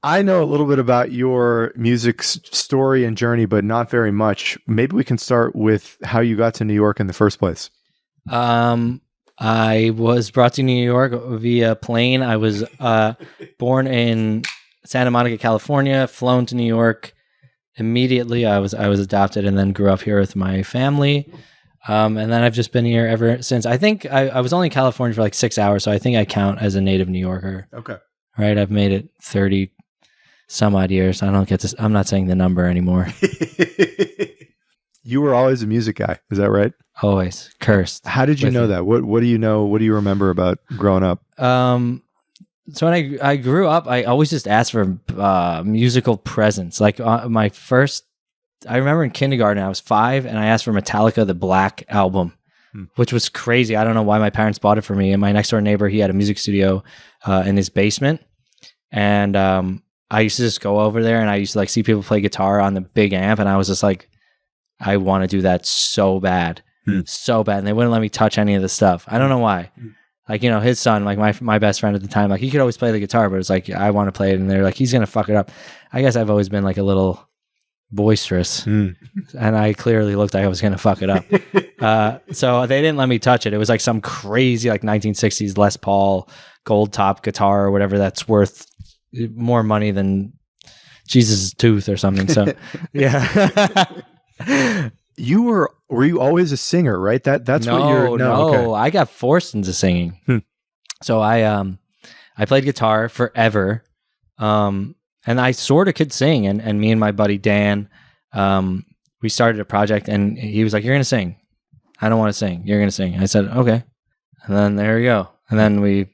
I know a little bit about your music story and journey, but not very much. Maybe we can start with how you got to New York in the first place. I was brought to New York via plane. I was born in Santa Monica, California, flown to New York immediately. I was adopted and then grew up here with my family. And then I've just been here ever since. I think I was only in California for like 6 hours, so I think I count as a native New Yorker. Okay. Right? I've made it 30 some odd years. I don't get this. I'm not saying the number anymore. You were always a music guy. Is that right? Always cursed. How did you know that? What do you know? What do you remember about growing up? So when I grew up, I always just asked for musical presents. Like my first, I remember in kindergarten, I was 5 and I asked for Metallica, the Black album, which was crazy. I don't know why my parents bought it for me. And my next door neighbor, he had a music studio in his basement. And I used to just go over there and I used to like see people play guitar on the big amp. And I was just like, I want to do that so bad. So bad. And they wouldn't let me touch any of the stuff. I don't know why. Like, you know, his son, like my best friend at the time, like he could always play the guitar, but it's like, I want to play it. And they're like, he's going to fuck it up. I guess I've always been like a little boisterous and I clearly looked like I was going to fuck it up. So they didn't let me touch it. It was like some crazy, like 1960s Les Paul gold top guitar or whatever that's worth more money than Jesus' tooth or something. So yeah. Were you always a singer, right? That's no, what you're. No, okay. I got forced into singing. So I played guitar forever, and I sort of could sing. And me and my buddy Dan, we started a project, and he was like, "You're gonna sing." I don't want to sing. You're gonna sing. I said, "Okay," and then there we go. And then we,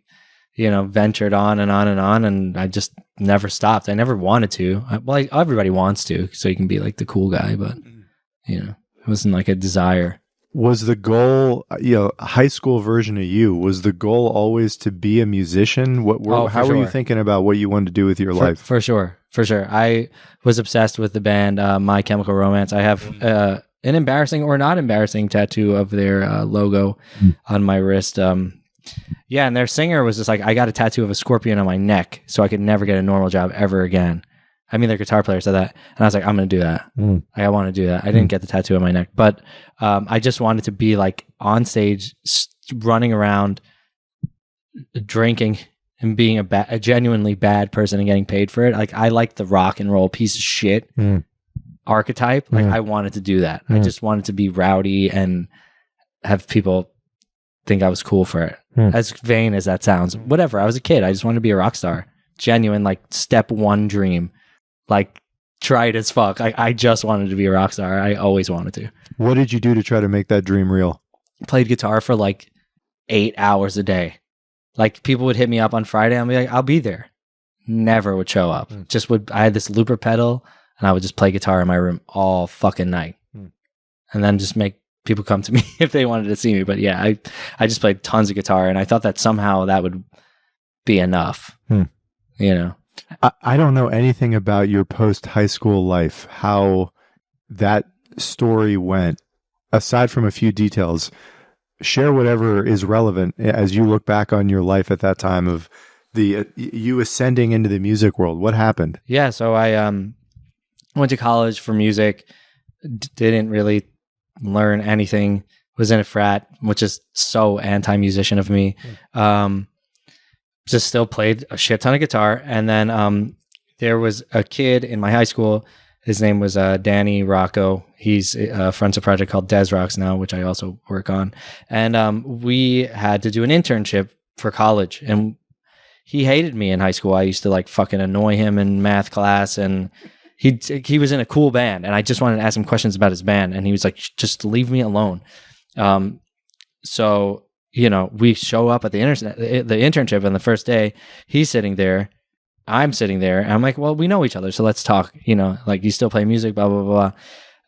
ventured on and on and on, and I just never stopped. I never wanted to. Everybody wants to, so you can be like the cool guy, but it wasn't like a desire. Was the goal, high school version of you, was the goal always to be a musician? How were you thinking about what you wanted to do with your life? For sure. I was obsessed with the band My Chemical Romance. I have an embarrassing or not embarrassing tattoo of their logo on my wrist. And their singer was just like, I got a tattoo of a scorpion on my neck so I could never get a normal job ever again. I mean, their guitar player said that, and I was like, I'm going to do that. I want to do that. I didn't get the tattoo on my neck, but I just wanted to be like on stage, running around, drinking, and being a genuinely bad person and getting paid for it. Like, I like the rock and roll piece of shit archetype. Like, I wanted to do that. I just wanted to be rowdy and have people think I was cool for it. As vain as that sounds. Whatever. I was a kid. I just wanted to be a rock star. Genuine, like, step one dream. Like, tried as fuck. I just wanted to be a rock star. I always wanted to. What did you do to try to make that dream real? Played guitar for like 8 hours a day. Like, people would hit me up on Friday. I'd be like, I'll be there. Never would show up. I had this looper pedal and I would just play guitar in my room all fucking night. And then just make people come to me if they wanted to see me. But yeah, I just played tons of guitar and I thought that somehow that would be enough. I don't know anything about your post-high school life, how that story went, aside from a few details. Share whatever is relevant as you look back on your life at that time of you ascending into the music world. What happened? Yeah, so I went to college for music, didn't really learn anything, was in a frat, which is so anti-musician of me. Just still played a shit ton of guitar. And then there was a kid in my high school. His name was Danny Rocco. He's fronts a project called Des Rocks now, which I also work on. And we had to do an internship for college. And he hated me in high school. I used to like fucking annoy him in math class. And he was in a cool band. And I just wanted to ask him questions about his band. And he was like, just leave me alone. So we show up at the internship on the first day. He's sitting there. I'm sitting there. And I'm like, well, we know each other. So let's talk, like, you still play music, blah, blah, blah.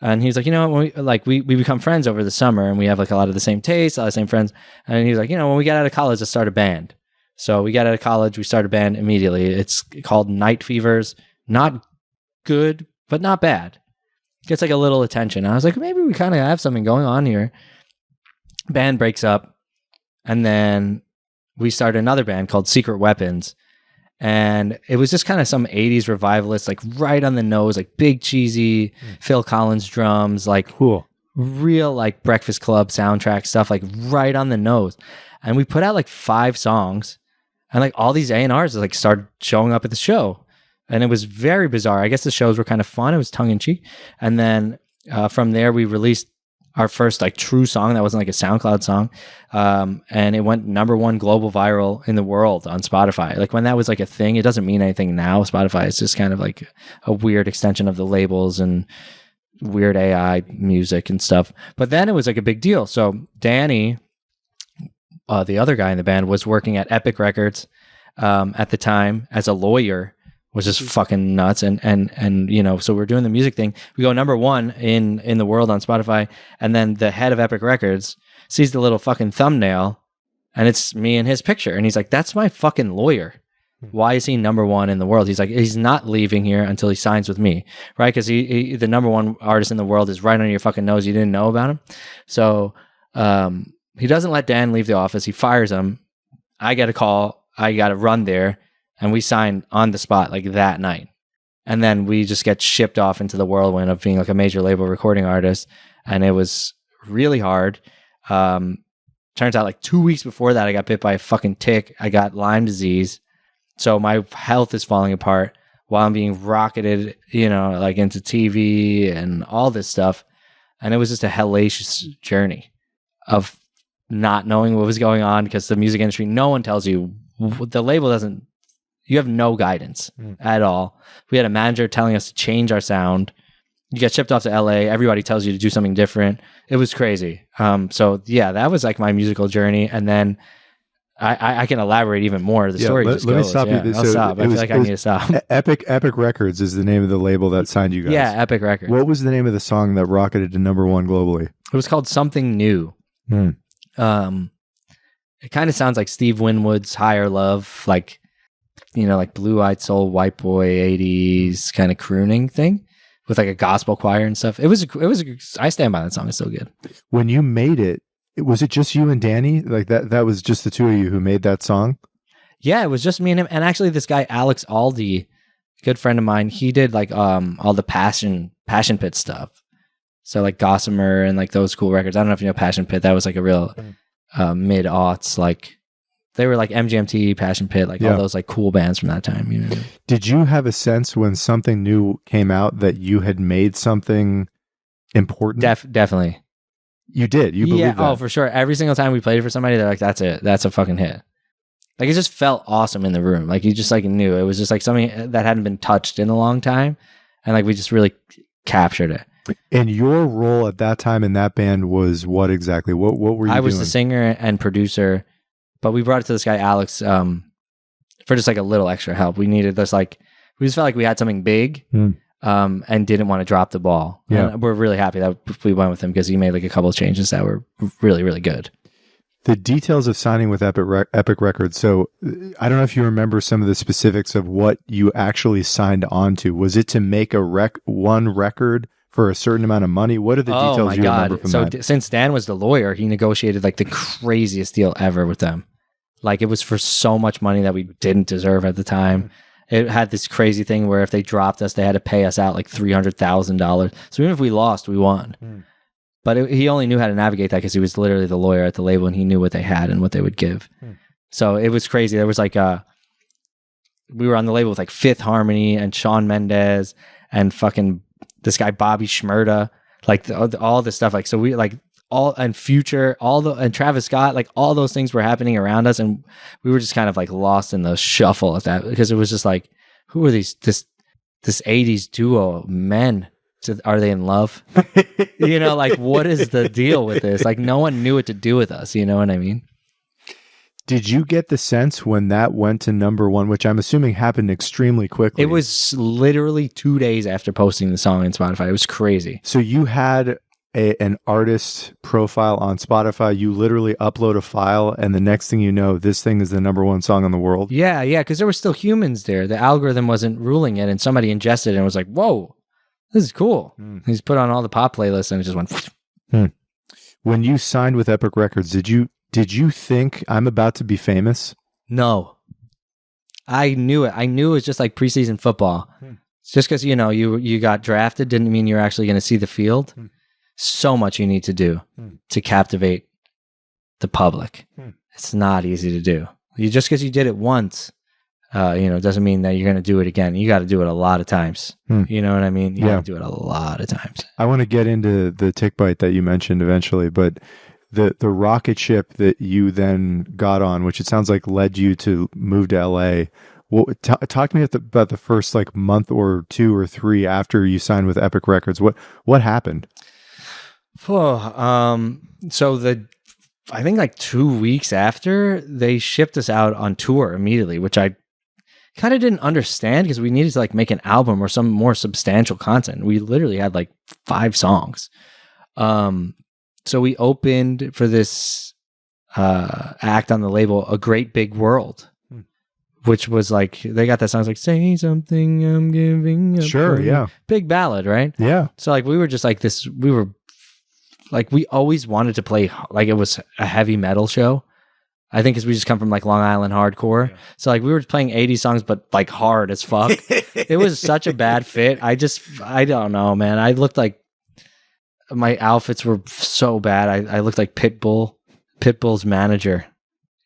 And he's like, we become friends over the summer and we have like a lot of the same tastes, a lot of the same friends. And he's like, when we get out of college, let's start a band. So we got out of college, we started a band immediately. It's called Night Fevers. Not good, but not bad. Gets like a little attention. And I was like, maybe we kind of have something going on here. Band breaks up. And then we started another band called Secret Weapons. And it was just kind of some 80s revivalist, like right on the nose, like big cheesy Phil Collins drums, like Cool. real like Breakfast Club soundtrack stuff, like right on the nose. And we put out like 5 songs, and like all these A&Rs like started showing up at the show. And it was very bizarre. I guess the shows were kind of fun. It was tongue in cheek. And then from there, we released our first like true song that wasn't like a SoundCloud song. And it went #1 global viral in the world on Spotify. Like when that was like a thing, it doesn't mean anything now. Spotify is just kind of like a weird extension of the labels and weird AI music and stuff. But then it was like a big deal. So Danny, the other guy in the band, was working at Epic Records at the time as a lawyer, was just fucking nuts. And you know, so we're doing the music thing. We go #1 in the world on Spotify, and then the head of Epic Records sees the little fucking thumbnail, and it's me and his picture, and he's like, "That's my fucking lawyer. Why is he #1 in the world?" He's like, "He's not leaving here until he signs with me, right? Because he the #1 artist in the world is right on your fucking nose. You didn't know about him." So he doesn't let Dan leave the office. He fires him. I get a call. I got to run there. And we signed on the spot like that night. And then we just get shipped off into the whirlwind of being like a major label recording artist. And it was really hard. Turns out like 2 weeks before that, I got bit by a fucking tick. I got Lyme disease. So my health is falling apart while I'm being rocketed, you know, like into TV and all this stuff. And it was just a hellacious journey of not knowing what was going on, because the music industry, no one tells you. The label doesn't. You have no guidance at all. We had a manager telling us to change our sound. You get shipped off to LA. Everybody tells you to do something different. It was crazy. So yeah, that was like my musical journey. And then I can elaborate even more. The story just let goes. me stop yeah, you. I'll stop. I feel like I need to stop. Epic Records is the name of the label that signed you guys. Yeah, Epic Records. What was the name of the song that rocketed to #1 globally? It was called Something New. It kind of sounds like Steve Winwood's Higher Love, like, you know, like Blue-Eyed Soul, white boy 80s kind of crooning thing with like a gospel choir and stuff. It was I stand by that song. It's so good. When you made it, was it just you and Danny? Like that was just the two of you who made that song? Yeah, it was just me and him. And actually this guy, Alex Aldi, good friend of mine, he did like all the Passion Pit stuff. So like Gossamer and like those cool records. I don't know if you know Passion Pit. That was like a real mid-aughts, like they were like MGMT, Passion Pit, like all those like cool bands from that time. You know? Did you have a sense when something new came out that you had made something important? Definitely. You did. You believed that. Oh, for sure. Every single time we played for somebody, they're like, "That's it. That's a fucking hit." Like it just felt awesome in the room. Like you just like knew it was just like something that hadn't been touched in a long time, and like we just really captured it. And your role at that time in that band was what exactly? What were you doing? I was the singer and producer. But we brought it to this guy, Alex, for just like a little extra help. We needed this, like, we just felt like we had something big and didn't want to drop the ball. Yeah. And we're really happy that we went with him because he made like a couple of changes that were really, really good. The details of signing with Epic Records. So I don't know if you remember some of the specifics of what you actually signed on to. Was it to make one record for a certain amount of money? What are the details you remember from that? So since Dan was the lawyer, he negotiated like the craziest deal ever with them. Like it was for so much money that we didn't deserve at the time. It had this crazy thing where if they dropped us, they had to pay us out like $300,000. So even if we lost, we won. But he only knew how to navigate that because he was literally the lawyer at the label and he knew what they had and what they would give. So it was crazy. There was like we were on the label with like Fifth Harmony and Shawn Mendes and fucking this guy Bobby Shmurda, like all this stuff. Like so we like all and Future, and Travis Scott, like all those things were happening around us, and we were just kind of like lost in the shuffle at that because it was just like, who are this 80s duo men? Are they in love? You know, like what is the deal with this? Like no one knew what to do with us. You know what I mean? Did you get the sense when that went to #1, which I'm assuming happened extremely quickly? It was literally 2 days after posting the song on Spotify. It was crazy. So you had an artist profile on Spotify. You literally upload a file, and the next thing you know, this thing is the #1 song in the world. Yeah, because there were still humans there. The algorithm wasn't ruling it, and somebody ingested it and was like, "Whoa, this is cool." He's put on all the pop playlists, and it just went. When you signed with Epic Records, did you think I'm about to be famous? No. I knew it. I knew it was just like preseason football. Just because, you got drafted didn't mean you're actually going to see the field. So much you need to do to captivate the public. It's not easy to do. Just because you did it once, doesn't mean that you're going to do it again. You got to do it a lot of times. You know what I mean? You got to do it a lot of times. I want to get into the tick bite that you mentioned eventually, but the rocket ship that you then got on, which it sounds like led you to move to LA. Well, talk to me about the first like month or 2 or 3 after you signed with Epic Records. What happened? I think like 2 weeks after, they shipped us out on tour immediately, which I kind of didn't understand because we needed to like make an album or some more substantial content. We literally had like 5 songs. So we opened for this act on the label, A Great Big World, which was like, they got that song like, say something I'm giving up. Sure, yeah. Big ballad, right? Yeah. So like we were just like this, we always wanted to play like it was a heavy metal show. I think because we just come from like Long Island hardcore. Yeah. So like we were playing 80s songs, but like hard as fuck. It was such a bad fit. I don't know, man. I looked like, my outfits were so bad. I looked like Pitbull's manager.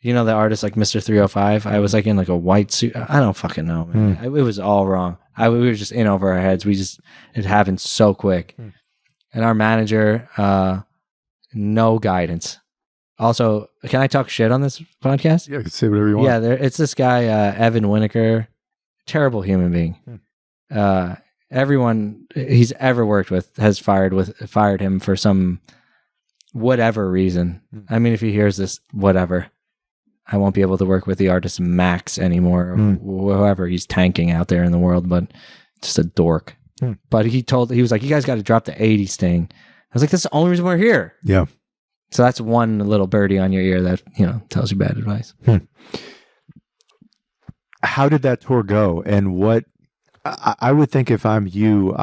You know, the artist like Mr. 305. I was like in like a white suit. I don't fucking know, man. It was all wrong. We were just in over our heads. It happened so quick. And our manager, no guidance. Also, can I talk shit on this podcast? Yeah, you can say whatever you want. Yeah, it's this guy, Evan Winokur, terrible human being. Everyone he's ever worked with has fired him for some whatever reason. I mean, if he hears this, whatever, I won't be able to work with the artist Max anymore, or whoever he's tanking out there in the world, but just a dork. But he was like, you guys got to drop the 80s thing. I was like, that's the only reason we're here. Yeah. So that's one little birdie on your ear that, tells you bad advice. How did that tour go? And what, I would think if I'm you,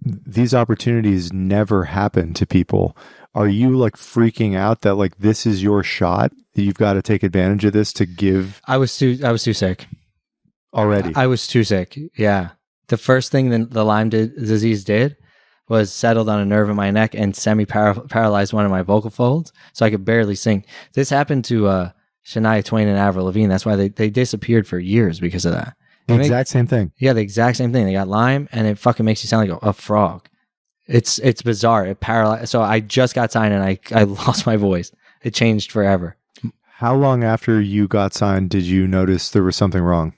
these opportunities never happen to people. Are you like freaking out that like this is your shot? You've got to take advantage of this to give. I was too sick already. I was too sick. Yeah. The first thing that the Lyme disease did was settled on a nerve in my neck and semi-paralyzed one of my vocal folds, so I could barely sing. This happened to Shania Twain and Avril Lavigne. That's why they disappeared for years because of that. The exact same thing. Yeah, the exact same thing. They got Lyme, and it fucking makes you sound like a frog. It's bizarre. It paralyzed. So I just got signed, and I lost my voice. It changed forever. How long after you got signed did you notice there was something wrong?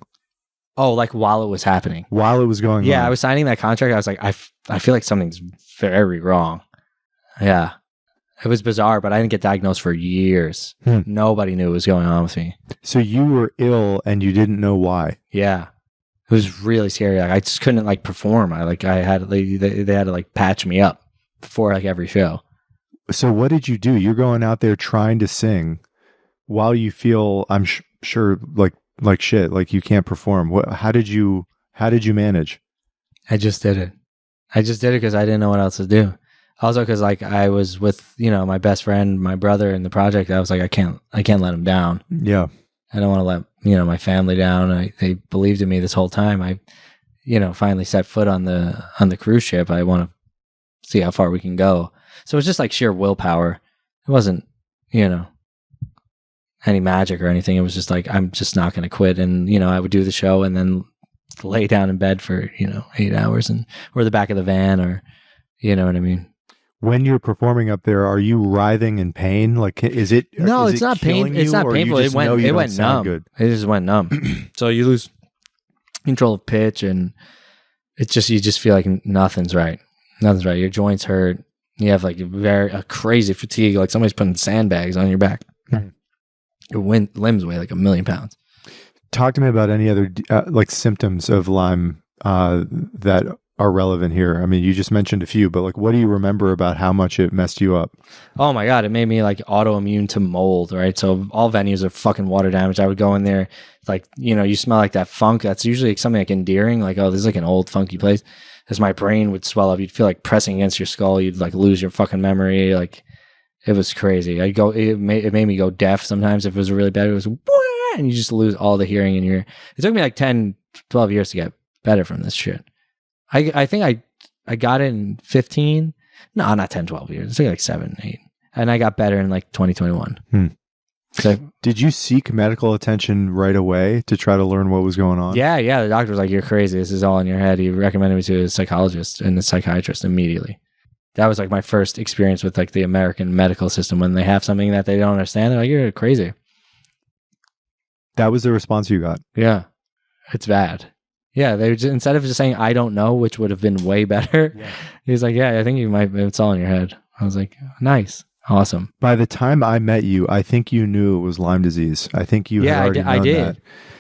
Oh, like while it was happening. While it was going on. Yeah, I was signing that contract. I was like, I feel like something's very wrong. Yeah. It was bizarre, but I didn't get diagnosed for years. Nobody knew what was going on with me. So you were ill and you didn't know why? Yeah. It was really scary. Like, I just couldn't like perform. They had to like patch me up before like every show. So what did you do? You're going out there trying to sing while you feel, I'm sure, like shit, like you can't perform. How did you manage? I just did it because I didn't know what else to do. Also, because like I was with my best friend, my brother in the project. I was like, I can't let him down. Yeah, I don't want to let my family down. They believed in me this whole time. I finally set foot on the cruise ship. I want to see how far we can go. So it was just like sheer willpower. It wasn't any magic or anything. It was just like, I'm just not going to quit. And, I would do the show and then lay down in bed for, 8 hours or the back of the van or, you know what I mean? When you're performing up there, are you writhing in pain? Like, is it? No, it's not pain. It's not painful. It went numb. Good? It just went numb. So you lose control of pitch and you just feel like nothing's right. Nothing's right. Your joints hurt. You have like a crazy fatigue. Like somebody's putting sandbags on your back. Your limbs weigh like 1,000,000 pounds. Talk to me about any other like symptoms of Lyme that are relevant here. I mean, you just mentioned a few, but like, what do you remember about how much it messed you up? Oh my God, it made me like autoimmune to mold, right? So all venues are fucking water damage. I would go in there, like, you smell like that funk. That's usually like something like endearing, like, oh, this is like an old funky place. As my brain would swell up, you'd feel like pressing against your skull. You'd like lose your fucking memory. Like, it was crazy. It made me go deaf sometimes if it was really bad. It was, and you just lose all the hearing in your ear. It took me like 10, 12 years to get better from this shit. I think I got it in 15. No, not 10, 12 years. It took like 7, 8. And I got better in like 2021. So, did you seek medical attention right away to try to learn what was going on? Yeah. The doctor was like, "You're crazy. This is all in your head." He recommended me to a psychologist and a psychiatrist immediately. That was like my first experience with like the American medical system. When they have something that they don't understand, they're like, "You're crazy." That was the response you got? Yeah. It's bad. Yeah. They just, instead of just saying, "I don't know," which would have been way better. Yeah. He's like, "Yeah, I think you might, it's all in your head." I was like, "Nice. Awesome." By the time I met you, I think you knew it was Lyme disease. I think you had already known that.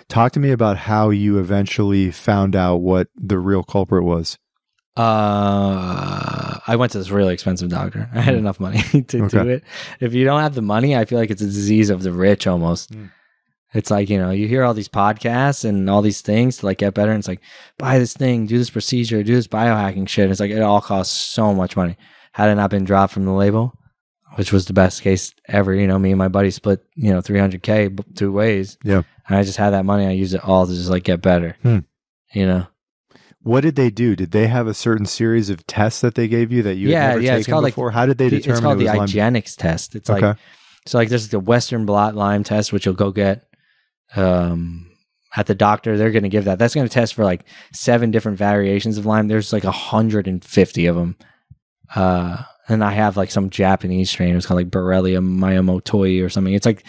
Talk to me about how you eventually found out what the real culprit was. I went to this really expensive doctor. I had enough money to do it. If you don't have the money, I feel like it's a disease of the rich almost. It's like, you know, you hear all these podcasts and all these things to like get better. And it's like, buy this thing, do this procedure, do this biohacking shit. It's like, it all costs so much money. Had it not been dropped from the label, which was the best case ever. You know, me and my buddy split, you know, $300K 2 ways. Yeah. And I just had that money. I used it all to just like get better, you know? What did they do? Did they have a certain series of tests that they gave you that you had never taken it's called before? Like, how did they determine it's called it the was IGenics test. It's like, so like there's the Western blot Lyme test, which you'll go get at the doctor. They're going to give that. That's going to test for like 7 different variations of Lyme. There's like 150 of them. And I have like some Japanese strain. It was called like Borrelia miyamotoi or something. It's like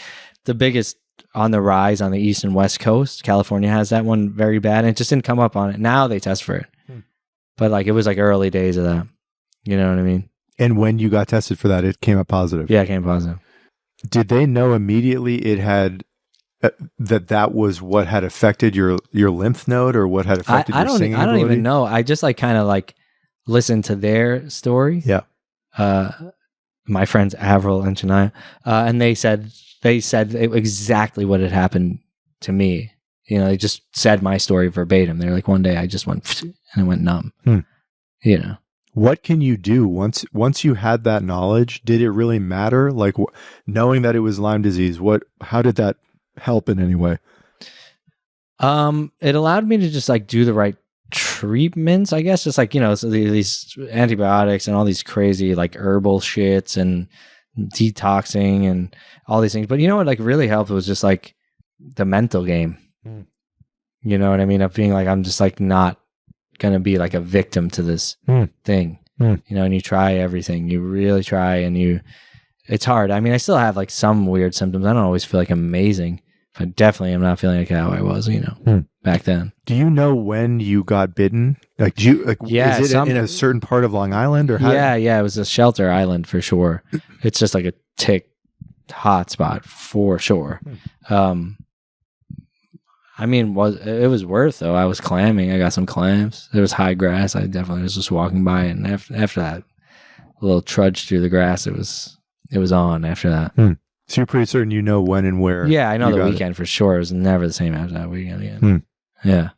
the biggest on the rise on the East and West Coast. California has that one very bad. And it just didn't come up on it. Now they test for it. But like it was like early days of that. You know what I mean? And when you got tested for that, it came up positive? Yeah, it came positive. Did they know immediately it had that was what had affected your lymph node or what had affected your singing ability? I don't even know. I just like kind of like listened to their story. Yeah. My friends Avril and Shania, and they said exactly what had happened to me. You know, they just said my story verbatim. They're like, one day I just went and it went numb. You know, what can you do once you had that knowledge? Did it really matter? Like knowing that it was Lyme disease, how did that help in any way? It allowed me to just like do the right treatments, I guess. Just like, you know, so these antibiotics and all these crazy like herbal shits and detoxing and all these things. But you know what like really helped was just like the mental game. You know what I mean? Of being like, I'm just like not gonna be like a victim to this thing. You know, and you try everything. You really try, and it's hard. I mean, I still have like some weird symptoms. I don't always feel like amazing. But definitely I'm not feeling like how I was, you know, back then. Do you know when you got bitten? Like, is it in a certain part of Long Island or how? Yeah. It was a shelter island for sure. It's just like a tick hot spot for sure. I mean, it was worth though. I was clamming. I got some clams. There was high grass. I definitely was just walking by, and after that little trudge through the grass, it was on after that. So you're pretty certain you know when and where? Yeah, I know the weekend for sure. It was never the same after that weekend again. Yeah.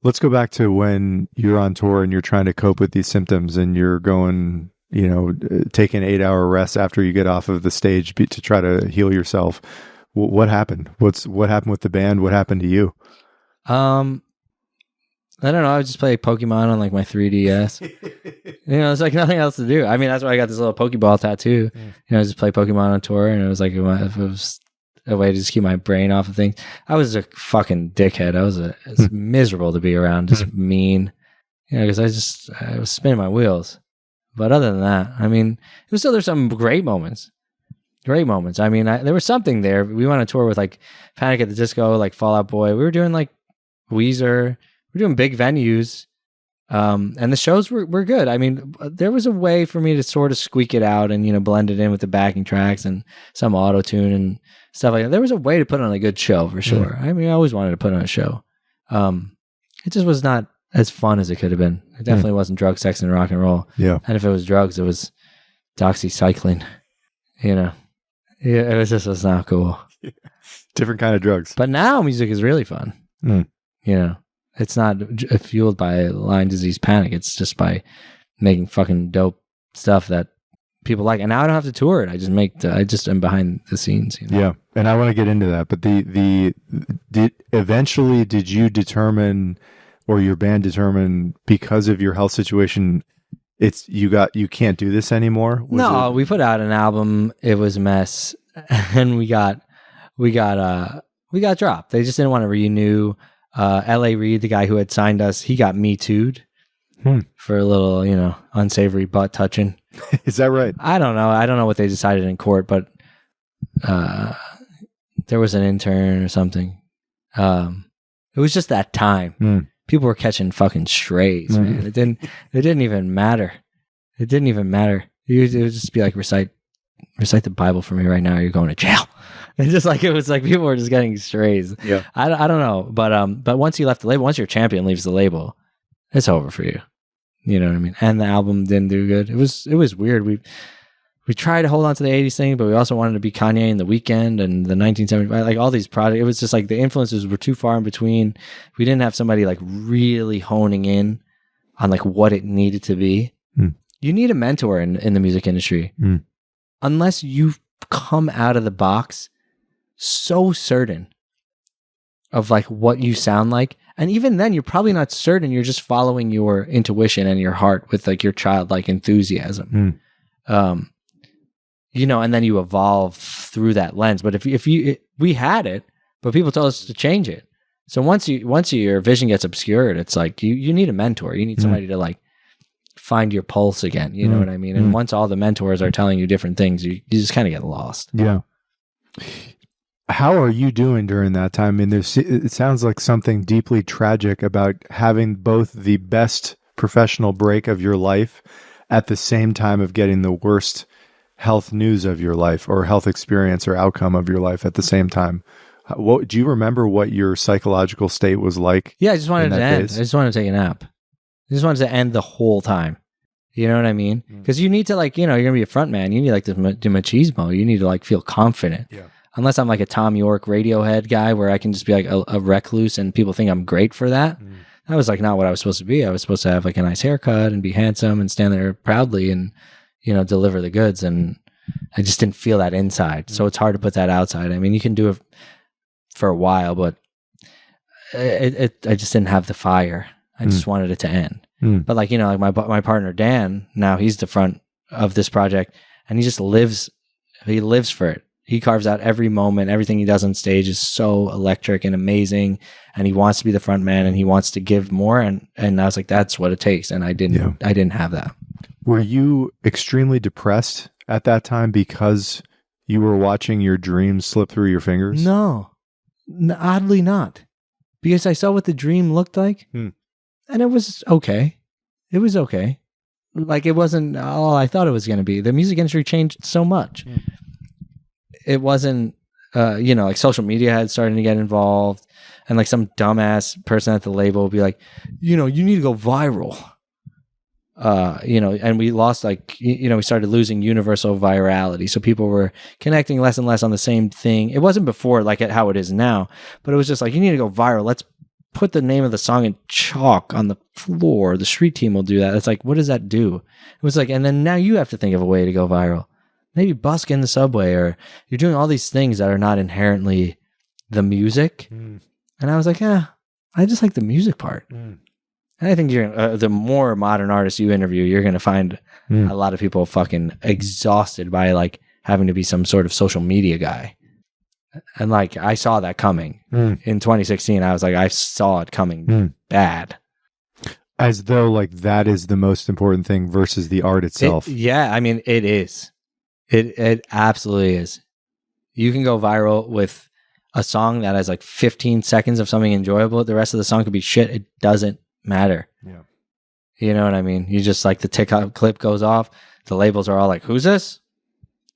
Let's go back to when you're on tour and you're trying to cope with these symptoms and you're going, you know, taking 8-hour rests after you get off of the stage to try to heal yourself. What happened? What happened with the band? What happened to you? I don't know. I would just play Pokemon on like my 3DS. You know, it's like nothing else to do. I mean, that's why I got this little Pokeball tattoo. You know, just play Pokemon on tour, and it was like it was a way to just keep my brain off of things. I was a fucking dickhead. I was miserable to be around, just mean. You know, because I was spinning my wheels. But other than that, I mean, there's some great moments. Great moments. I mean, there was something there. We went on tour with like Panic at the Disco, like Fall Out Boy. We were doing like Weezer. We're doing big venues, and the shows were good. I mean, there was a way for me to sort of squeak it out and, you know, blend it in with the backing tracks and some auto tune and stuff like that. There was a way to put on a good show for sure. I mean, I always wanted to put on a show. It just was not as fun as it could have been. It definitely wasn't drug, sex, and rock and roll. Yeah. And if it was drugs, it was doxycycline. You know, yeah, it was not cool. Different kind of drugs. But now music is really fun. You know. It's not fueled by Lyme disease panic. It's just by making fucking dope stuff that people like. And now I don't have to tour it. I just am behind the scenes. You know? Yeah, and I want to get into that. But did you determine, or your band determine, because of your health situation, you can't do this anymore? We put out an album. It was a mess, and we got dropped. They just didn't want to renew. L.A. Reid, the guy who had signed us, he got Me Too'd for a little, unsavory butt touching. Is that right? I don't know what they decided in court, but there was an intern or something. It was just that time. People were catching fucking strays, man. It didn't even matter. It didn't even matter. It would just be like, recite the Bible for me right now, or you're going to jail. And just like, it was like people were just getting strays. Yeah. I don't know. But once you left the label, once your champion leaves the label, it's over for you. You know what I mean? And the album didn't do good. It was weird. We tried to hold on to the 80s thing, but we also wanted to be Kanye and The Weeknd and the 1975, like all these projects. It was just like the influences were too far in between. We didn't have somebody like really honing in on like what it needed to be. You need a mentor in the music industry. Unless you come out of the box so certain of like what you sound like. And even then, you're probably not certain. You're just following your intuition and your heart with like your childlike enthusiasm. And then you evolve through that lens. But we had it, but people told us to change it. So once your vision gets obscured, it's like you need a mentor. You need somebody to like find your pulse again. You know what I mean? And once all the mentors are telling you different things, you just kind of get lost. Yeah. How are you doing during that time? I mean, it sounds like something deeply tragic about having both the best professional break of your life at the same time of getting the worst health news of your life, or health experience or outcome of your life at the same time. Do you remember what your psychological state was like? Yeah, I just wanted to end. I just wanted to take a nap. I just wanted to end the whole time. You know what I mean? Because you need to like, you're going to be a front man. You need like the machismo. You need to like feel confident. Yeah. Unless I'm like a Tom York Radiohead guy where I can just be like a recluse and people think I'm great for that. That was like not what I was supposed to be. I was supposed to have like a nice haircut and be handsome and stand there proudly and, deliver the goods. And I just didn't feel that inside. So it's hard to put that outside. I mean, you can do it for a while, but I just didn't have the fire. I just wanted it to end. But like, like my partner, Dan, now he's the front of this project and he just lives for it. He carves out every moment. Everything he does on stage is so electric and amazing. And he wants to be the front man and he wants to give more. And I was like, that's what it takes. And I didn't have that. Were you extremely depressed at that time because you were watching your dreams slip through your fingers? No, oddly not. Because I saw what the dream looked like and it was okay. It was okay. Like it wasn't all I thought it was going to be. The music industry changed so much. It wasn't, like social media had started to get involved and like some dumbass person at the label would be like, you need to go viral. And we lost we started losing universal virality. So people were connecting less and less on the same thing. It wasn't before like how it is now, but it was just like, you need to go viral. Let's put the name of the song in chalk on the floor. The street team will do that. It's like, what does that do? It was like, and then now you have to think of a way to go viral. Maybe busk in the subway, or you're doing all these things that are not inherently the music. And I was like, I just like the music part. And I think the more modern artists you interview, you're going to find a lot of people fucking exhausted by like having to be some sort of social media guy. And like, I saw that coming in 2016. I was like, I saw it coming bad. As though like that is the most important thing versus the art itself. I mean, it is. It absolutely is. You can go viral with a song that has like 15 seconds of something enjoyable. The rest of the song could be shit. It doesn't matter. Yeah. You know what I mean? You just like the TikTok clip goes off. The labels are all like, who's this?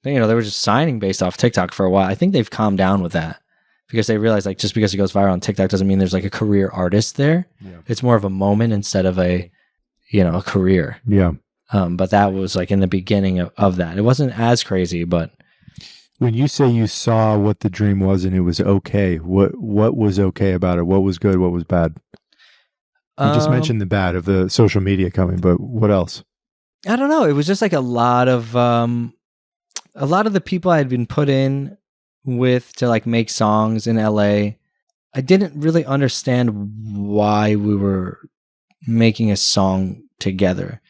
They were just signing based off TikTok for a while. I think they've calmed down with that because they realize like just because it goes viral on TikTok doesn't mean there's like a career artist there. Yeah. It's more of a moment instead of a career. Yeah. But that was like in the beginning of that. It wasn't as crazy, but when you say you saw what the dream was and it was okay, what was okay about it? What was good? What was bad? You just mentioned the bad of the social media coming, but what else? I don't know. It was just like a lot of the people I had been put in with to like make songs in LA. I didn't really understand why we were making a song together.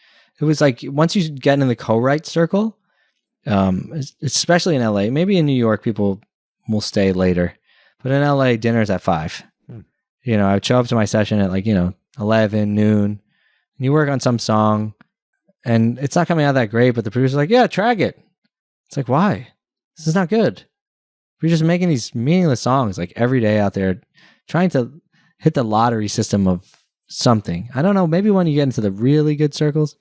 It was like once you get in the co-write circle, especially in LA, maybe in New York, people will stay later, but in LA, dinner's at 5. You know, I would show up to my session at like, 11, noon, and you work on some song and it's not coming out that great, but the producer's like, yeah, track it. It's like, why? This is not good. We're just making these meaningless songs like every day out there trying to hit the lottery system of something. I don't know. Maybe when you get into the really good circles,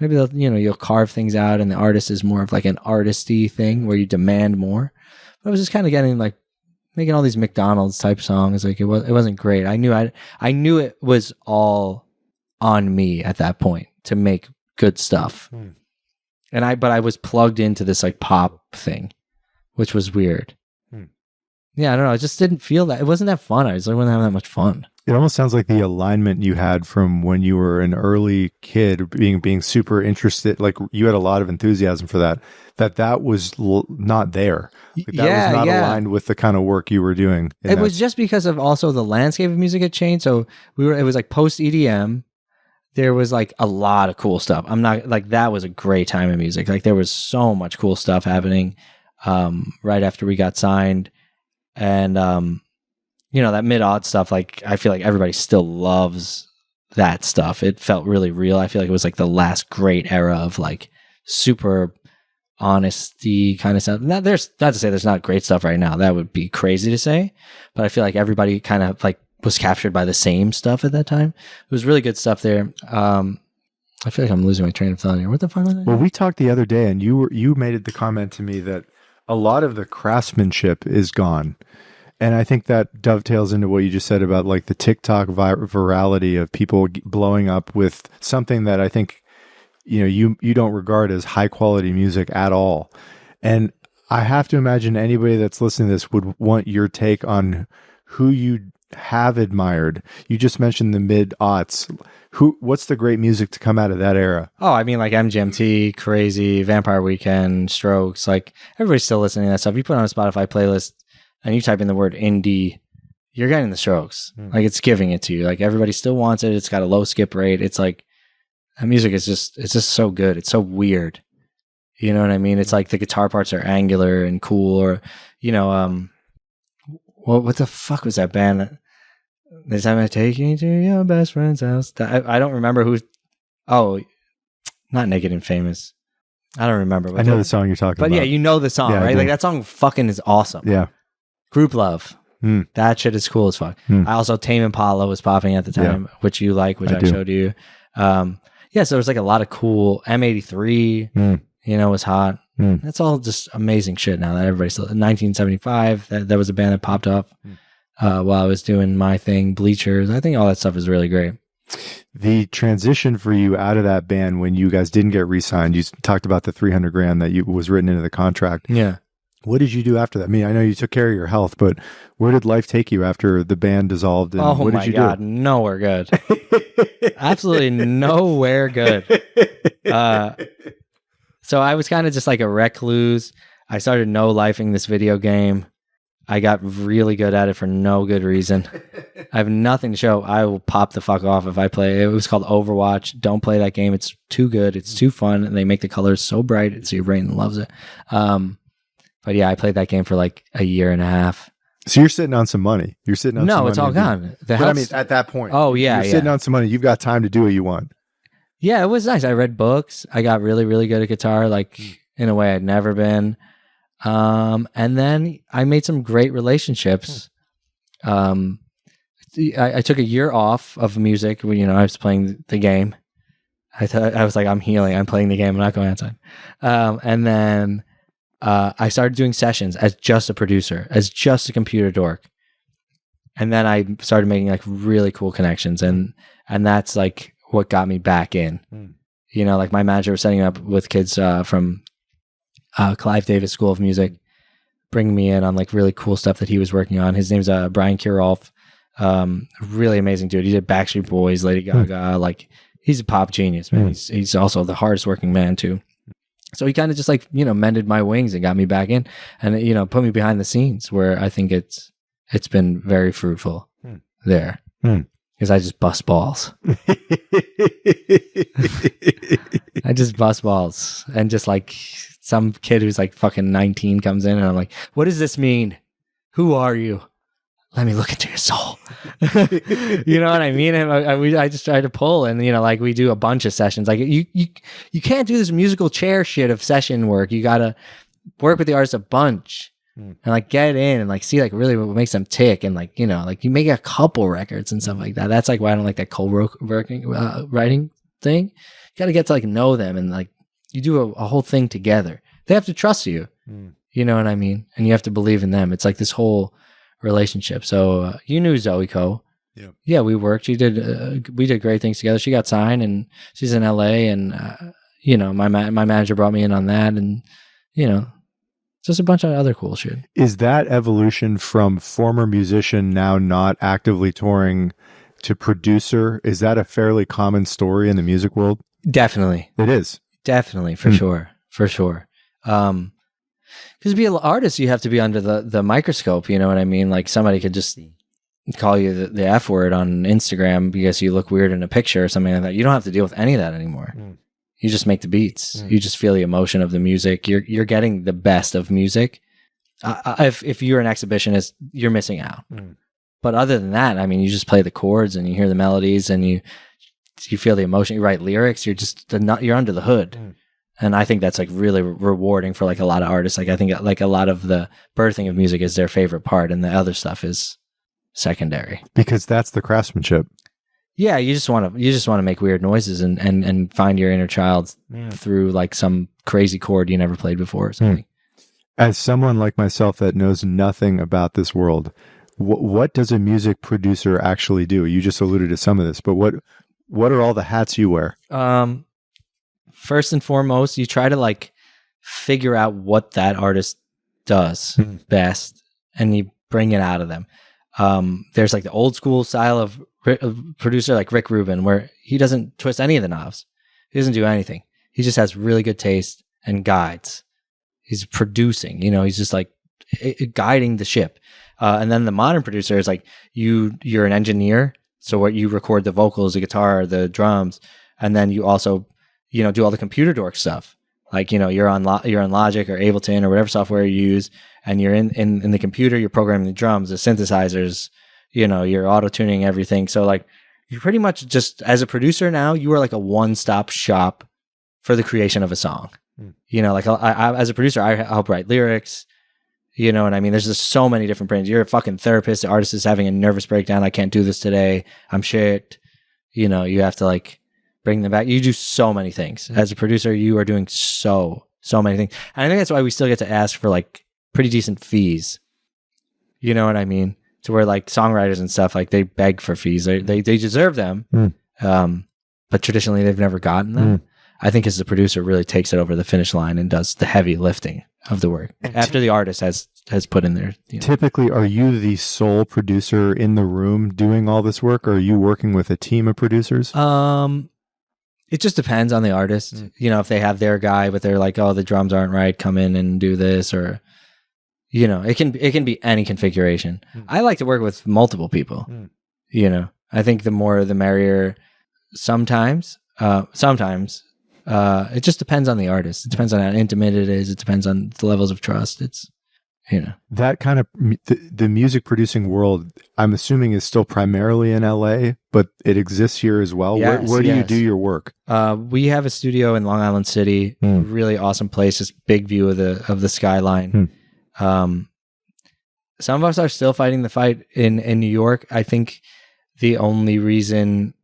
maybe you'll carve things out and the artist is more of like an artisty thing where you demand more. But I was just kind of getting like making all these McDonald's type songs. Like it wasn't great. I knew it was all on me at that point to make good stuff. But I was plugged into this like pop thing, which was weird. Yeah, I don't know. I just didn't feel that. It wasn't that fun. I wasn't having that much fun. It almost sounds like the alignment you had from when you were an early kid, being super interested, like you had a lot of enthusiasm for that was not there. Like that was not aligned with the kind of work you were doing. It was just because of also the landscape of music had changed. So it was like post EDM. There was like a lot of cool stuff. I'm not like, that was a great time in music. Like there was so much cool stuff happening right after we got signed. And, that mid-aught stuff, like I feel like everybody still loves that stuff. It felt really real. I feel like it was like the last great era of like super honesty kind of stuff. Not to say there's not great stuff right now. That would be crazy to say. But I feel like everybody kind of like was captured by the same stuff at that time. It was really good stuff there. I feel like I'm losing my train of thought here. What the fuck was that? Well, we talked the other day and you made the comment to me that a lot of the craftsmanship is gone. And I think that dovetails into what you just said about like the TikTok virality of people blowing up with something that I think, you don't regard as high quality music at all. And I have to imagine anybody that's listening to this would want your take on who you have admired. You just mentioned the mid-aughts. What's the great music to come out of that era? Oh, I mean like MGMT, Crazy, Vampire Weekend, Strokes, like everybody's still listening to that stuff. You put on a Spotify playlist and you type in the word indie, you're getting the Strokes. Like it's giving it to you. Like everybody still wants it. It's got a low skip rate. It's like that music is it's just so good. It's so weird. You know what I mean? It's like the guitar parts are angular and cool, or what the fuck was that band? This time I take you to your best friend's house. I don't remember who. Oh, not Naked and Famous. I don't remember. I know the song you're talking about. But yeah, you know the song, right? Like that song fucking is awesome. Yeah. Group Love. That shit is cool as fuck. I also, Tame Impala was popping at the time, which you like, which I showed you. So there was like a lot of cool. M83, was hot. That's all just amazing shit now that everybody's still. In 1975, that was a band that popped up while I was doing my thing, Bleachers. I think all that stuff is really great. The transition for you out of that band when you guys didn't get re-signed, you talked about the $300,000 that was written into the contract. Yeah. What did you do after that? I mean, I know you took care of your health, but where did life take you after the band dissolved? And what did you do? Nowhere good. Absolutely nowhere good. So I was kind of just like a recluse. I started no-lifing this video game. I got really good at it for no good reason. I have nothing to show. I will pop the fuck off if I play. It was called Overwatch. Don't play that game. It's too good. It's too fun. And they make the colors so bright, so your brain loves it. But yeah, I played that game for like a year and a half. So you're sitting on some money. You're sitting on some money. No, it's all gone. But I mean, at that point. Oh, yeah. You're sitting on some money. You've got time to do what you want. Yeah, it was nice. I read books. I got really, really good at guitar, like in a way I'd never been. And then I made some great relationships. I took a year off of music when, I was playing the game. I was like, I'm healing. I'm playing the game. I'm not going outside. And then I started doing sessions as just a producer, as just a computer dork. And then I started making like really cool connections. And that's like what got me back in. Like my manager was setting up with kids from Clive Davis School of Music, bringing me in on like really cool stuff that he was working on. His name's Brian Kirolf. Really amazing dude. He did Backstreet Boys, Lady Gaga. Like he's a pop genius, man. He's also the hardest working man too. So he kind of just like, mended my wings and got me back in and, put me behind the scenes where I think it's been very fruitful there because I just bust balls. I just bust balls and just like some kid who's like fucking 19 comes in and I'm like, what does this mean? Who are you? Let me look into your soul. You know what I mean? And I just try to pull and, like we do a bunch of sessions. Like you can't do this musical chair shit of session work. You got to work with the artist a bunch and like get in and like see like really what makes them tick. And like, like you make a couple records and stuff like that. That's like why I don't like that writing thing. You got to get to like know them and like you do a whole thing together. They have to trust you. You know what I mean? And you have to believe in them. It's like this whole relationship. So you knew Zoe Co. Yeah, we worked. We did great things together. She got signed and she's in LA and my manager brought me in on that and just a bunch of other cool shit. Is that evolution from former musician now not actively touring to producer? Is that a fairly common story in the music world? Definitely. It is. Definitely, for sure. For sure. Because to be an artist, you have to be under the microscope. You know what I mean? Like somebody could just call you the F word on Instagram because you look weird in a picture or something like that. You don't have to deal with any of that anymore. You just make the beats. You just feel the emotion of the music. You're getting the best of music. If you're an exhibitionist, you're missing out. But other than that, I mean, you just play the chords and you hear the melodies and you feel the emotion. You write lyrics. You're under the hood. And I think that's like really rewarding for like a lot of artists. Like I think like a lot of the birthing of music is their favorite part and the other stuff is secondary. Because that's the craftsmanship. Yeah, you just want to make weird noises and find your inner child through like some crazy chord you never played before or something. As someone like myself that knows nothing about this world, what does a music producer actually do? You just alluded to some of this, but what are all the hats you wear? First and foremost, you try to like figure out what that artist does best and you bring it out of them. There's like the old school style of producer like Rick Rubin where he doesn't twist any of the knobs. He doesn't do anything. He just has really good taste and guides. He's producing, he's just like guiding the ship. And then the modern producer is like you're an engineer. So what you record the vocals, the guitar, the drums, and then you also do all the computer dork stuff. Like, you're on Logic or Ableton or whatever software you use, and you're in the computer, you're programming the drums, the synthesizers, you're auto-tuning everything. So like, you pretty much just, as a producer now, you are like a one-stop shop for the creation of a song. Like I as a producer, I help write lyrics. You know what I mean? There's just so many different brands. You're a fucking therapist. The artist is having a nervous breakdown. I can't do this today. I'm shit. You have to like, bring them back. You do so many things. As a producer, you are doing so many things. And I think that's why we still get to ask for like pretty decent fees. You know what I mean? To where like songwriters and stuff, like they beg for fees. They deserve them. But traditionally they've never gotten them. I think as the producer really takes it over the finish line and does the heavy lifting of the work after the artist has put in their. Typically, are you the sole producer in the room doing all this work, or are you working with a team of producers? It just depends on the artist. If they have their guy, but they're like, oh, the drums aren't right, come in and do this, or, it can be any configuration. I like to work with multiple people. I think the more the merrier. Sometimes, it just depends on the artist. It depends on how intimate it is. It depends on the levels of trust. It's, that kind of the music producing world, I'm assuming, is still primarily in LA, but it exists here as well. Yes, where do you do your work? We have a studio in Long Island City, really awesome place, just big view of the skyline. Some of us are still fighting the fight in New York. I think the only reason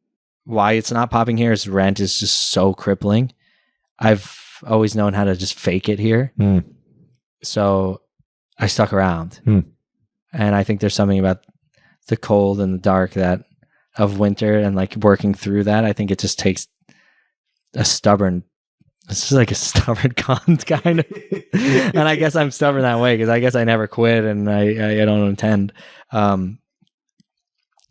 why it's not popping here is rent is just so crippling. I've always known how to just fake it here. So I stuck around. And I think there's something about the cold and the dark of winter and like working through that. I think it just takes it's just like a stubborn cunt kind of. And I guess I'm stubborn that way because I guess I never quit and I don't intend.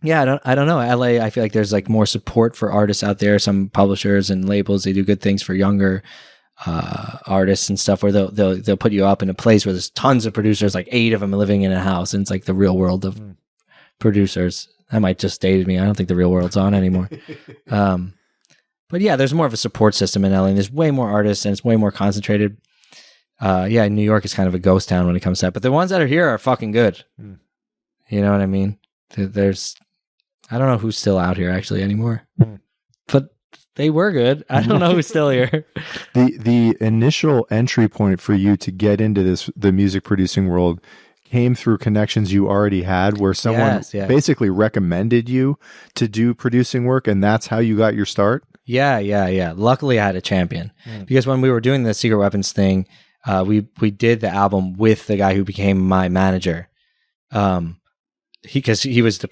Yeah, I don't know. LA, I feel like there's like more support for artists out there. Some publishers and labels, they do good things for younger artists and stuff, where they'll put you up in a place where there's tons of producers, like 8 of them living in a house, and it's like the real world of producers. That might just dated me. I don't think the real world's on anymore. But yeah, there's more of a support system in LA, and there's way more artists, and it's way more concentrated. Yeah, New York is kind of a ghost town when it comes to that, but the ones that are here are fucking good. You know what I mean? There's, I don't know who's still out here actually anymore, but they were good. I don't know who's still here. The initial entry point for you to get into the music producing world came through connections you already had, where someone basically recommended you to do producing work, and that's how you got your start? Yeah. Luckily, I had a champion, because when we were doing the Secret Weapons thing, we did the album with the guy who became my manager. Because he was a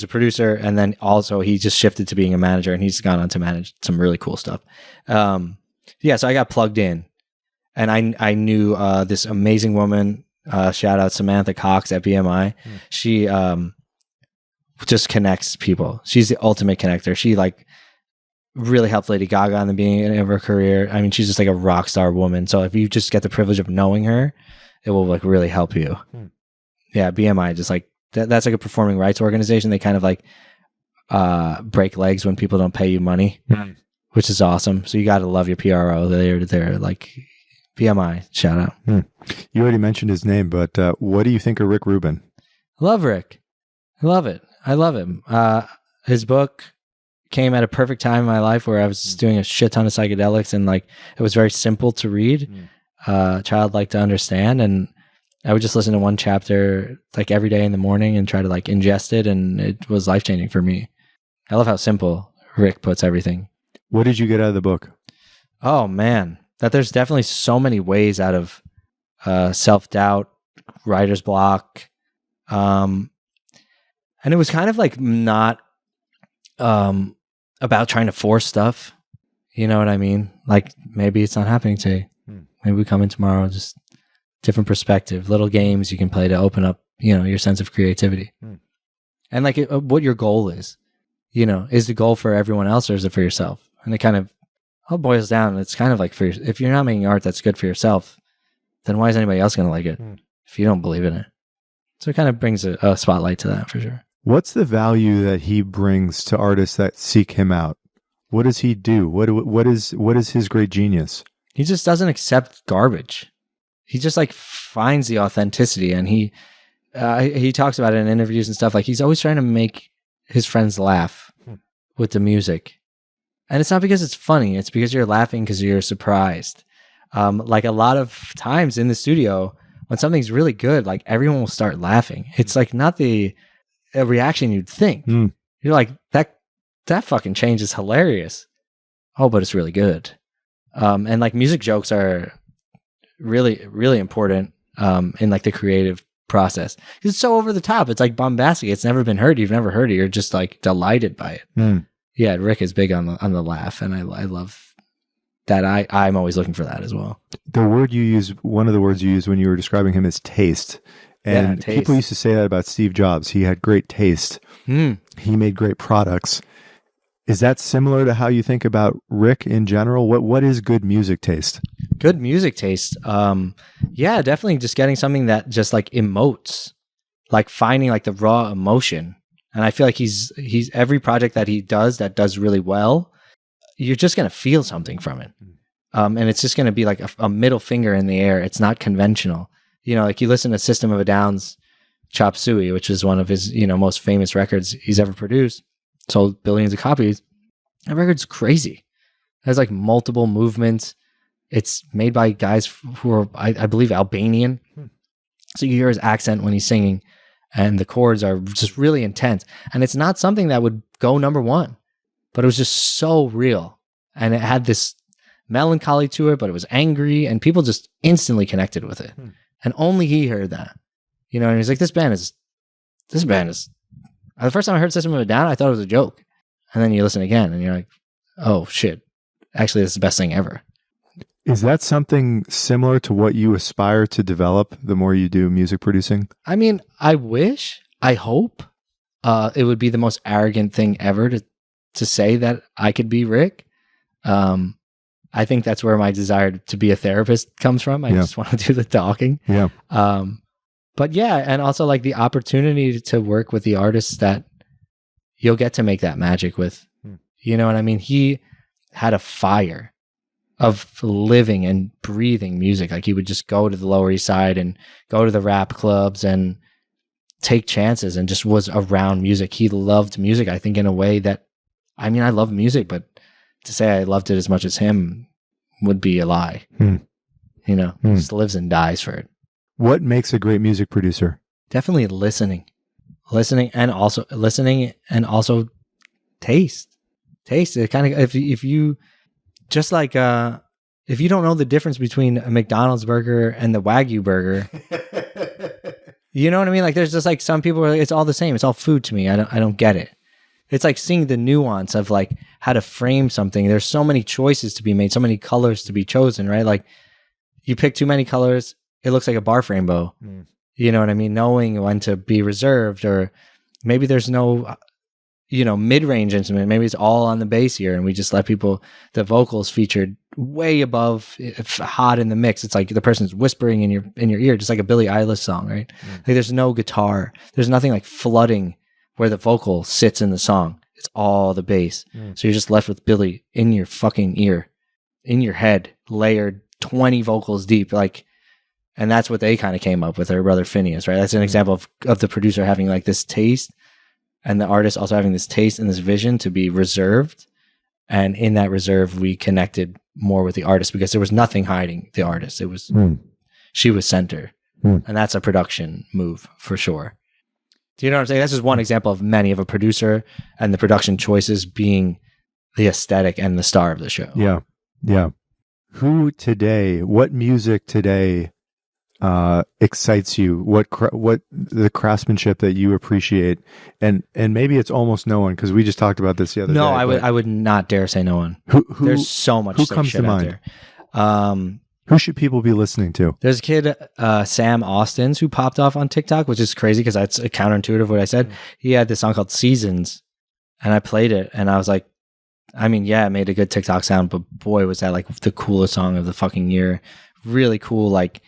producer, and then also he just shifted to being a manager, and he's gone on to manage some really cool stuff. Yeah, so I got plugged in, and I knew this amazing woman. Shout out Samantha Cox at BMI. She just connects people. She's the ultimate connector. She like really helped Lady Gaga in the beginning of her career. I mean, she's just like a rock star woman. So if you just get the privilege of knowing her, it will like really help you. Yeah, BMI just like that's like a performing rights organization. They kind of like break legs when people don't pay you money, which is awesome. So you got to love your PRO. They're like BMI. Shout out. You already mentioned his name, but what do you think of Rick Rubin? Love Rick. I love it. I love him. His book came at a perfect time in my life where I was just doing a shit ton of psychedelics, and like it was very simple to read, childlike to understand, and I would just listen to one chapter like every day in the morning and try to like ingest it, and it was life-changing for me. I love how simple Rick puts everything. What did you get out of the book? Oh man, that there's definitely so many ways out of self-doubt, writer's block. And it was kind of like not about trying to force stuff. You know what I mean? Like maybe it's not happening today. Maybe we come in tomorrow, just different perspective, little games you can play to open up, you know, your sense of creativity. And like what your goal is, you know, is the goal for everyone else or is it for yourself? And it kind of all boils down. It's kind of like if you're not making art that's good for yourself, then why is anybody else going to like it if you don't believe in it? So it kind of brings a spotlight to that for sure. What's the value that he brings to artists that seek him out? What does he do? What is his great genius? He just doesn't accept garbage. He just like finds the authenticity, and he talks about it in interviews and stuff. Like he's always trying to make his friends laugh with the music, and it's not because it's funny. It's because you're laughing because you're surprised. Like a lot of times in the studio, when something's really good, like everyone will start laughing. It's like not a reaction you'd think. You're like that fucking change is hilarious. Oh, but it's really good. And like music jokes are really, really important in like the creative process. It's so over the top. It's like bombastic. It's never been heard. You've never heard it. You're just like delighted by it. Yeah, Rick is big on the laugh, and I love that. I'm always looking for that as well. The word you use, one of the words you used when you were describing him, is taste. And taste. People used to say that about Steve Jobs. He had great taste. He made great products. Is that similar to how you think about Rick in general? What is good music taste? Good music taste. Yeah, definitely just getting something that just like emotes, like finding like the raw emotion. And I feel like he's every project that he does that does really well, you're just going to feel something from it. And it's just going to be like a middle finger in the air. It's not conventional. You know, like you listen to System of a Down's Chop Suey, which is one of his, you know, most famous records he's ever produced, sold billions of copies. That record's crazy. It has like multiple movements. It's made by guys who are, I believe, Albanian. So you hear his accent when he's singing, and the chords are just really intense. And it's not something that would go number one, but it was just so real. And it had this melancholy to it, but it was angry, and people just instantly connected with it. And only he heard that. You know, and he's like, this band is, the first time I heard System of a Down, I thought it was a joke. And then you listen again and you're like, oh shit, actually this is the best thing ever. Is that something similar to what you aspire to develop the more you do music producing? I mean, I wish, I hope, it would be the most arrogant thing ever to say that I could be Rick. I think that's where my desire to be a therapist comes from. I just want to do the talking. Yeah. But yeah, and also like the opportunity to work with the artists that you'll get to make that magic with. You know what I mean? He had a fire of living and breathing music. Like he would just go to the Lower East Side and go to the rap clubs and take chances and just was around music. He loved music, I think, in a way that, I mean, I love music, but to say I loved it as much as him would be a lie. You know, he just lives and dies for it. What makes a great music producer? Definitely listening and also taste. It kind of, if you just like, if you don't know the difference between a McDonald's burger and the Wagyu burger, you know what I mean? Like there's just like some people are like, it's all the same. It's all food to me. I don't get it. It's like seeing the nuance of like how to frame something. There's so many choices to be made, so many colors to be chosen, right? Like you pick too many colors, it looks like a barf rainbow. You know what I mean? Knowing when to be reserved, or maybe there's no, you know, mid-range instrument. Maybe it's all on the bass here, and we just let people, the vocals featured way above, hot in the mix. It's like the person's whispering in your ear, just like a Billie Eilish song, right? Like there's no guitar. There's nothing like flooding where the vocal sits in the song. It's all the bass. So you're just left with Billie in your fucking ear, in your head, layered 20 vocals deep. Like, and that's what they kind of came up with, her brother Phineas, right? That's an example of the producer having like this taste, and the artist also having this taste and this vision to be reserved. And in that reserve, we connected more with the artist because there was nothing hiding the artist. It was, she was center. And that's a production move for sure. Do you know what I'm saying? That's just one example of many, of a producer and the production choices being the aesthetic and the star of the show. Yeah. Yeah. What music today excites you? What the craftsmanship that you appreciate, and maybe it's almost no one, because we just talked about this the other day. I would not dare say no one. Who there's so much. Who comes to mind? Who should people be listening to? There's a kid, Sam Austins, who popped off on TikTok, which is crazy because that's counterintuitive what I said. He had this song called Seasons, and I played it, and I was like, I mean, yeah, it made a good TikTok sound, but boy, was that like the coolest song of the fucking year. Really cool, like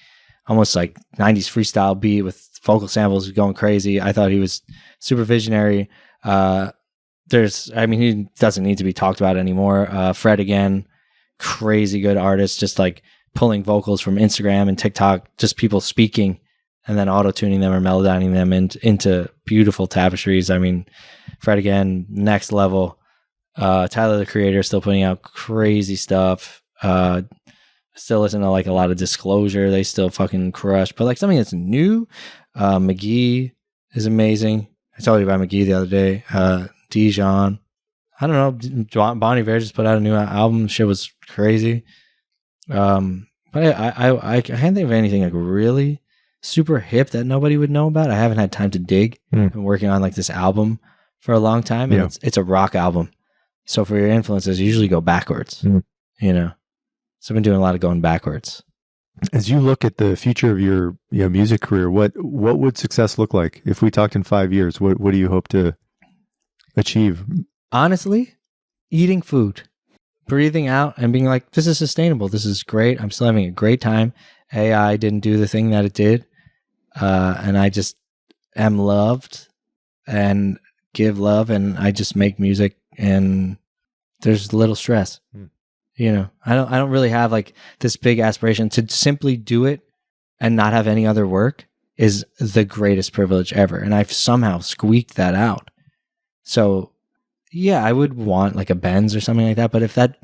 almost like 90s freestyle beat with vocal samples going crazy. I thought he was super visionary. He doesn't need to be talked about anymore. Fred again, crazy good artist, just like pulling vocals from Instagram and TikTok, just people speaking and then auto-tuning them or melodyning them into beautiful tapestries. I mean, Fred again, next level. Tyler, the Creator, still putting out crazy stuff. Still listen to like a lot of Disclosure. They still fucking crush. But like something that's new, McGee is amazing. I told you about McGee the other day. Dijon. I don't know. Bon Iver just put out a new album. Shit was crazy. But I can't think of anything like really super hip that nobody would know about. I haven't had time to dig. I've been working on like this album for a long time, and it's a rock album. So for your influences, you usually go backwards, you know? So I've been doing a lot of going backwards. As you look at the future of your music career, what would success look like? If we talked in 5 years, what do you hope to achieve? Honestly, eating food, breathing out and being like, this is sustainable. This is great. I'm still having a great time. AI didn't do the thing that it did. And I just am loved and give love, and I just make music, and there's little stress. You know, I don't really have like this big aspiration. To simply do it and not have any other work is the greatest privilege ever. And I've somehow squeaked that out. So yeah, I would want like a Benz or something like that. But if that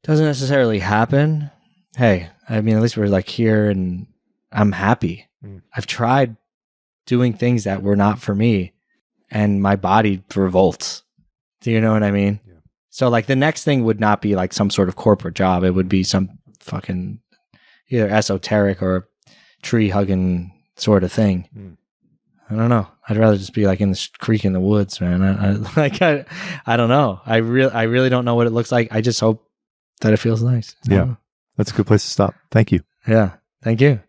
doesn't necessarily happen, hey, I mean, at least we're like here and I'm happy. I've tried doing things that were not for me, and my body revolts. Do you know what I mean? Yeah. So like the next thing would not be like some sort of corporate job. It would be some fucking either esoteric or tree hugging sort of thing. I don't know. I'd rather just be like in the creek in the woods, man. I don't know. I really don't know what it looks like. I just hope that it feels nice. Yeah. That's a good place to stop. Thank you. Yeah. Thank you.